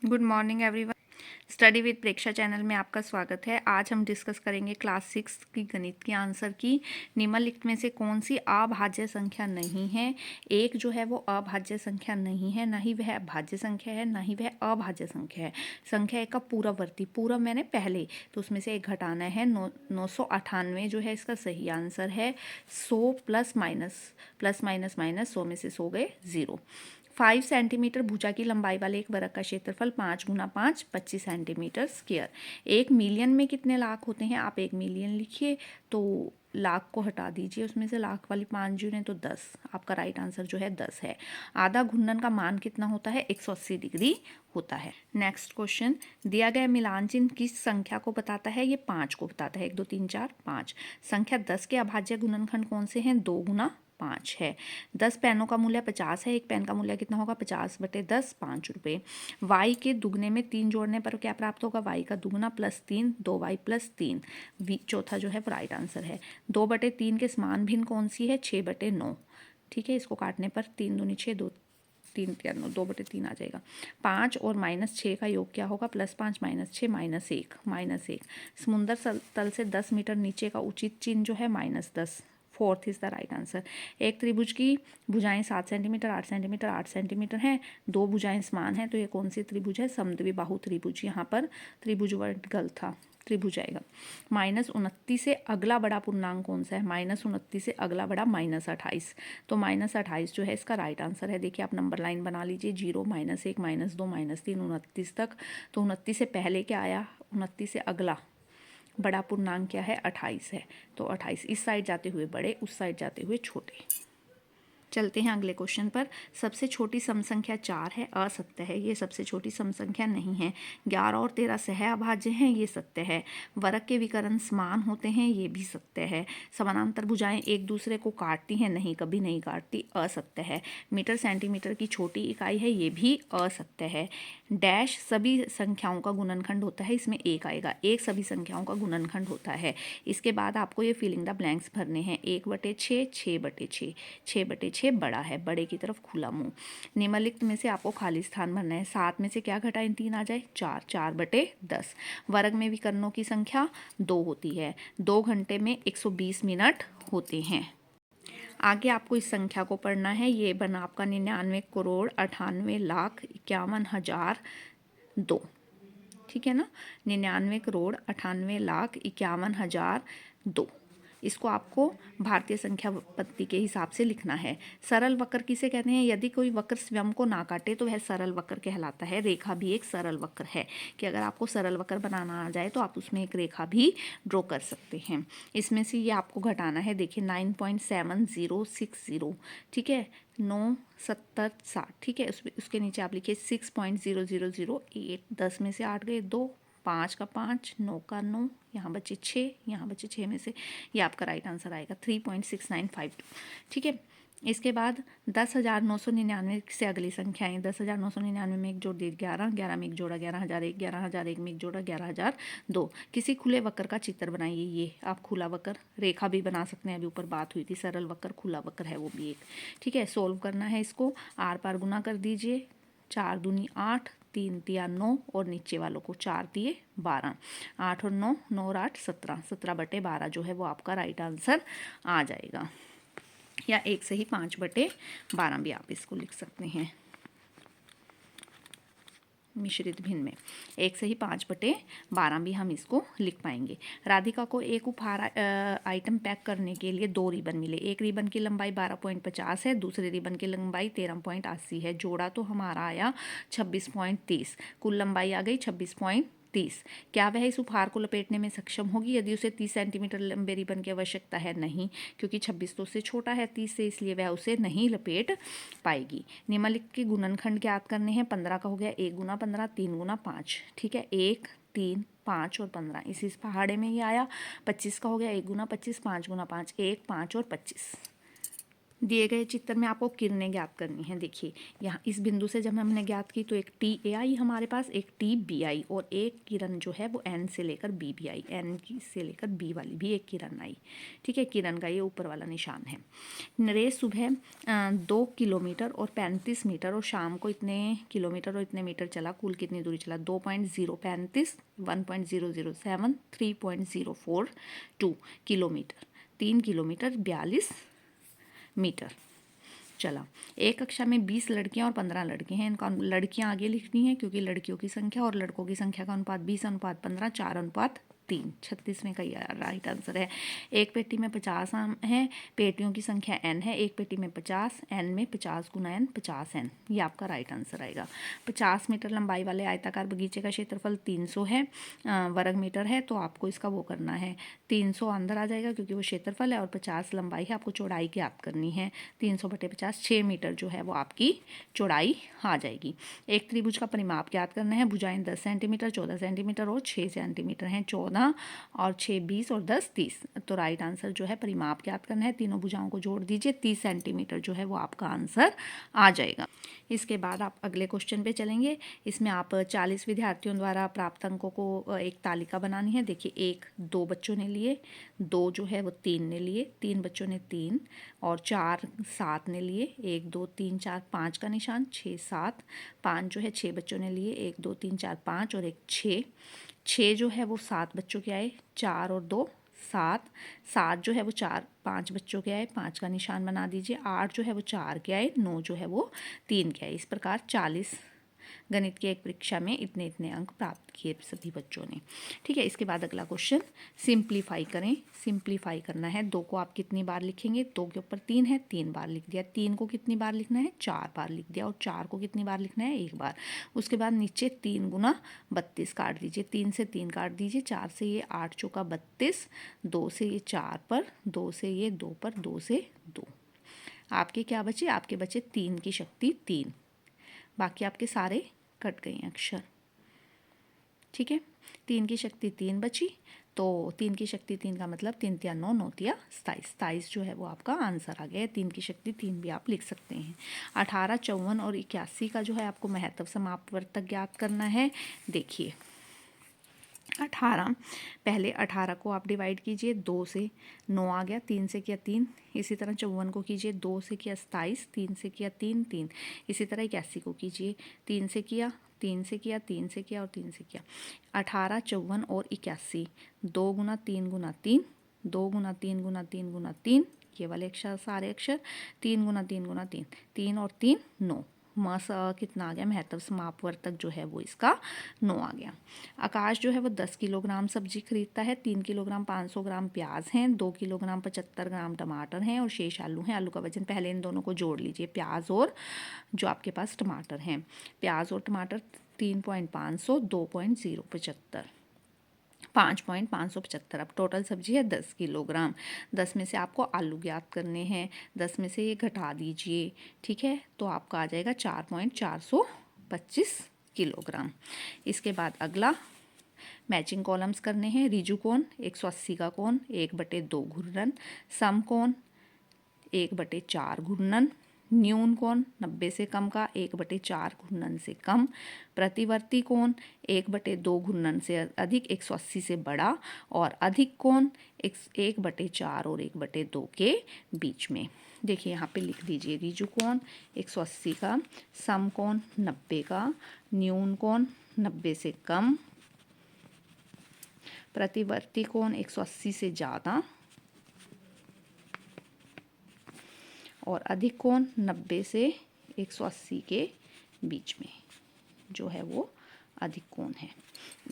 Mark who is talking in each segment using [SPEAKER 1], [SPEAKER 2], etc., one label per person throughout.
[SPEAKER 1] Good morning everyone. Study with Preksha channel में आपका स्वागत है। आज हम डिस्कस करेंगे क्लास 6 की गणित के आंसर की। निम्नलिखित में से कौन सी अभाज्य संख्या नहीं है। एक जो है वो अभाज्य संख्या नहीं है, ना ही वह भाज्य संख्या है, ना ही वह अभाज्य संख्या है। संख्या एक का पूर्ववर्ती, पूर्व मैंने पहले, तो उसमें से एक घटाना है। 998 जो है इसका सही आंसर है। 100 प्लस माइनस 100 में से 100 गए 0। 5 सेंटीमीटर भुजा की लंबाई वाले एक वर्ग का क्षेत्रफल 5 गुना 5 25 सेंटीमीटर स्क्वायर। 1 मिलियन में कितने लाख होते हैं? आप 1 मिलियन लिखिए, तो लाख को हटा दीजिए, उसमें से लाख वाली 5 जुड़े तो 10। आपका राइट आंसर जो है 10 है। आधा घूर्णन का मान कितना होता है? 180 डिग्री होता है। नेक्स्ट क्वेश्चन, दिया गया मिलान चिन्ह किस संख्या को बताता है? ये 5 को बताता है। 1 2 3 4 5। संख्या 10 के अभाज्य गुणनखंड कौन से हैं? 2 गुना 5 है। 10 पेनों का मूल्य 50 है। एक पेन का मूल्य कितना होगा? 50/10 5 रुपये। y के दुगने में 3 जोड़ने पर क्या प्राप्त होगा? y का दुगना प्लस 3 2y प्लस 3। चौथा जो है वो राइट आंसर है। 2/3 के समान भिन्न कौन सी है? 6/9। ठीक है, इसको काटने पर 3 दूनी 6 2 3 3 9 2/3 आ जाएगा। 5 और -6 का योग क्या होगा? +5 -6 -1 समुद्र तल से 10 मीटर नीचे का उचित चिन्ह जो है -10। Fourth is the right answer. एक त्रिभुज की भुजाएं 7 सेंटीमीटर 8 सेंटीमीटर 8 सेंटीमीटर हैं। दो भुजाएं समान हैं, तो ये कौन सी त्रिभुज है? समद्विबाहु त्रिभुज। यहाँ पर त्रिभुज वर्ड गलत था, त्रिभुज आएगा। -29 से अगला बड़ा पूर्णांक कौन सा है? -29 से अगला बड़ा -28। तो -28 जो है इसका राइट आंसर है। देखिए, आप नंबर लाइन बना लीजिए, 0 -1 -2 -3 29 तक। तो 29 से पहले क्या आया? 29 से अगला बड़ा पूर्णांक क्या है? 28 है। तो 28 इस साइड जाते हुए बड़े, उस साइड जाते हुए छोटे। चलते हैं अगले क्वेश्चन पर। सबसे छोटी सम संख्या 4 है, असत्य है। ये सबसे छोटी सम संख्या नहीं है। 11 और 13 सह अभाज्य हैं, ये सत्य है। वर्ग के विकर्ण समान होते हैं, ये भी सत्य है। समानांतर भुजाएं एक दूसरे को काटती हैं, नहीं, कभी नहीं काटती, असत्य है। मीटर सेंटीमीटर की छोटी इकाई है, ये भी असत्य है। डैश सभी संख्याओं का गुणनखंड होता है, इसमें एक आएगा। एक सभी संख्याओं का गुणनखंड होता है। इसके बाद आपको ये फिलिंग द ब्लैंक्स भरने हैं। 1/6 6/6 6/6 बड़ा है, बड़े की तरफ खुला मुंह। निम्नलिखित में से आपको खाली स्थान भरना है। 7 में से क्या घटाएं? 3 आ जाए, 4 4/10। वर्ग में विकर्णों की संख्या 2 होती है। 2 घंटे में 120 मिनट होते हैं। आगे आपको इस संख्या को पढ़ना है। ये बना आपका 99,98,51,052। ठीक है ना? 99,98,51,052। इसको आपको भारतीय संख्या पत्ती के हिसाब से लिखना है। सरल वक्र किसे कहते हैं? यदि कोई वक्र स्वयं को ना काटे तो वह सरल वक्र कहलाता है। रेखा भी एक सरल वक्र है, कि अगर आपको सरल वक्र बनाना आ जाए तो आप उसमें एक रेखा भी ड्रॉ कर सकते हैं। इसमें से ये आपको घटाना है। देखिए, 9.7060, ठीक है, 9 70 60, ठीक है। उसके नीचे आप लिखिए 6.0008। 10 में से 8 गए 2, 5 का 5, 9 का 9, यहाँ बचे 6, यहाँ बचे 6 में से, ये आपका राइट आंसर आएगा 3.6952। ठीक है। इसके बाद 10,999 से अगली संख्याएं। 10,999 में एक जोड़ दे 11, 11 में एक जोड़ा 11,001, 11,001 में एक जोड़ा 11,002। किसी खुले वक्र का चित्र बनाइए। ये आप खुला वक्र रेखा भी बना सकते हैं, अभी ऊपर बात हुई थी। सरल वक्र, खुला वक्र है वो भी एक। ठीक है, सोल्व करना है इसको। आर पार गुना कर दीजिए। 4 दूनी 8, 3 तिया 9, और नीचे वालों को 4 दिए 12। 8 और 9, 9 और 8 17, 17/12 जो है वो आपका राइट आंसर आ जाएगा। या 1 से ही 5/12 भी आप इसको लिख सकते हैं। मिश्रित भिन्न में 1 से ही 5/12 भी हम इसको लिख पाएंगे। राधिका को एक उपहार आइटम पैक करने के लिए 2 रिबन मिले। एक रिबन की लंबाई 12.50 है, दूसरे रिबन की लंबाई 13.80 है। जोड़ा तो हमारा आया 26.30। कुल लंबाई आ गई 26.30। क्या वह इस उपहार को लपेटने में सक्षम होगी यदि उसे 30 सेंटीमीटर लंबे रिबन की आवश्यकता है? नहीं, क्योंकि 26 तो उससे छोटा है 30 से, इसलिए वह उसे नहीं लपेट पाएगी। निम्नलिखित के गुणनखंड ज्ञात करने हैं। 15 का हो गया 1 गुना 15, 3 गुना 5, ठीक है, 1 3 5 और 15, इसी पहाड़े में ही आया। 25 का हो गया 1 गुना 25, 5 गुना 5, 1 5 और 25। दिए गए चित्र में आपको किरणें ज्ञात करनी है। देखिए यहाँ इस बिंदु से जब हमने ज्ञात की तो एक टी ए आई हमारे पास, एक टी बी आई, और एक किरण जो है वो एन से लेकर बी भी आई, एन की से लेकर बी वाली भी एक किरण आई। ठीक है, किरण का ये ऊपर वाला निशान है। नरेश सुबह 2 किलोमीटर और 35 मीटर और शाम को इतने किलोमीटर और इतने मीटर चला। कुल कितनी दूरी चला? 2.035, 1.007, 3.042 किलोमीटर, 3 किलोमीटर 42 मीटर चला। एक कक्षा में 20 लड़कियां और 15 लड़के हैं। इनका लड़कियां आगे लिखनी है क्योंकि लड़कियों की संख्या और लड़कों की संख्या का अनुपात 20:15, 4:3, 36 में का राइट आंसर है। एक पेटी में 50 आम है, पेटियों की संख्या n है, एक पेटी में 50, n में 50 गुना n 50n, ये आपका राइट आंसर आएगा। 50 मीटर लंबाई वाले आयताकार बगीचे का क्षेत्रफल 300 है वर्ग मीटर है, तो आपको इसका वो करना है, 300 अंदर आ जाएगा क्योंकि वो क्षेत्रफल है और 50 लंबाई है, आपको चौड़ाई ज्ञात करनी है। 300/50, 6 मीटर जो है वो आपकी चौड़ाई आ जाएगी। एक त्रिभुज का परिमाप ज्ञात करना है। भुजाएं 10 सेंटीमीटर, 14 सेंटीमीटर और 6 सेंटीमीटर हैं। 14 और 6 20 और 10 30, तो राइट आंसर जो है परिमाप ज्ञात करना है। तीनों भुजाओं को जोड़ दीजिए, 30 सेंटीमीटर जो है वो आपका आंसर आ जाएगा। इसके बाद आप अगले क्वेश्चन पे चलेंगे। इसमें आप 40 विद्यार्थियों द्वारा प्राप्त अंकों को एक तालिका बनानी है। देखिए 1 2 बच्चों ने लिए, 2 जो है वो 3 ने लिए, 3 बच्चों ने 3, और 4 7 ने लिए, 1 2 3 4 5 का निशान, 6 7, 5 जो है 6 बच्चों ने लिए, 1 2 3 4 5 और एक 6 जो है वो 7 बच्चों के आए, 4 और 2 7, 7 जो है वो 5 बच्चों के आए, 5 का निशान बना दीजिए, 8 जो है वो 4 के आए, 9 जो है वो 3 के आए। इस प्रकार 40 गणित की एक परीक्षा में इतने इतने अंक प्राप्त किए सभी बच्चों ने। ठीक है, इसके बाद अगला क्वेश्चन, सिंप्लीफाई करें। सिंप्लीफाई करना है। 2 को आप कितनी बार लिखेंगे? 2 के ऊपर 3 है, 3 बार लिख दिया। 3 को कितनी बार लिखना है? 4 बार लिख दिया। और 4 को कितनी बार लिखना है? 1 बार। उसके बाद नीचे 3 गुना 32 काट दीजिए, 3 से 3 काट दीजिए, 4 से ये 8 चौका 32, 2 से ये 4 पर, 2 से ये 2 पर, 2 से 2। आपके क्या बचे? आपके बचे 3 की शक्ति 3, बाकी आपके सारे कट गए हैं अक्षर। ठीक है, 3 की शक्ति 3 बची, तो 3 की शक्ति 3 का मतलब 3 तिया 9, 9 तिया 27, 27 जो है वो आपका आंसर आ गया। 3 की शक्ति 3 भी आप लिख सकते हैं। 18, 54 और 81 का जो है आपको महत्व समापवर्तक ज्ञात करना है। देखिए 18, पहले 18 को आप डिवाइड कीजिए, 2 से 9 आ गया, 3 से किया 3, इसी तरह 54 को कीजिए, 2 से किया 27, 3 से किया 3 3, इसी तरह 81 को कीजिए, 3 से किया, 3 से किया, 3 से किया और 3 से किया। 18, 54 और 81, 2 गुना 3 गुना 3, 2 गुना 3 गुना 3 गुना 3, ये वाले अक्षर सारे अक्षर, 3 गुना 3 गुना 3, 3 और 3 9, मास कितना आ गया? महत्व समापवर्तक जो है वो इसका 9 आ गया। आकाश जो है वो 10 किलोग्राम सब्जी खरीदता है। 3 किलोग्राम 500 ग्राम प्याज हैं, 2 किलोग्राम 75 ग्राम टमाटर हैं और शेष आलू हैं। आलू का वजन, पहले इन दोनों को जोड़ लीजिए, प्याज और जो आपके पास टमाटर हैं। प्याज और टमाटर 3.500, 2.075, 5.575। अब टोटल सब्जी है 10 किलोग्राम। 10 में से आपको आलू ज्ञात करने हैं, 10 में से ये घटा दीजिए। ठीक है, तो आपका आ जाएगा 4.425 किलोग्राम। इसके बाद अगला मैचिंग कॉलम्स करने हैं। रिजु कोण 180 का कोण, 1/2 घूर्णन, सम कोण 1/4 घूर्णन, न्यून कोण 90 से कम का 1/4 घूर्णन से कम, प्रतिवर्ती कोण 1/2 घूर्णन से अधिक 180 से बड़ा, और अधिक कोण 1/4 और 1/2 के बीच में। देखिए यहाँ पे लिख दीजिए, रिजु कोण 180 का, सम कोण 90 का, न्यून कोण 90 से कम, प्रतिवर्ती कोण 180 से ज़्यादा, और अधिक कोण 90 से 180 के बीच में जो है वो अधिक कोण है।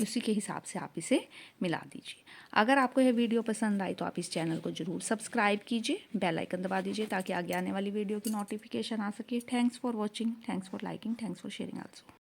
[SPEAKER 1] उसी के हिसाब से आप इसे मिला दीजिए। अगर आपको यह वीडियो पसंद आई तो आप इस चैनल को ज़रूर सब्सक्राइब कीजिए, बेल आइकन दबा दीजिए ताकि आगे आने वाली वीडियो की नोटिफिकेशन आ सके। Thanks for watching, thanks for liking, thanks for sharing also.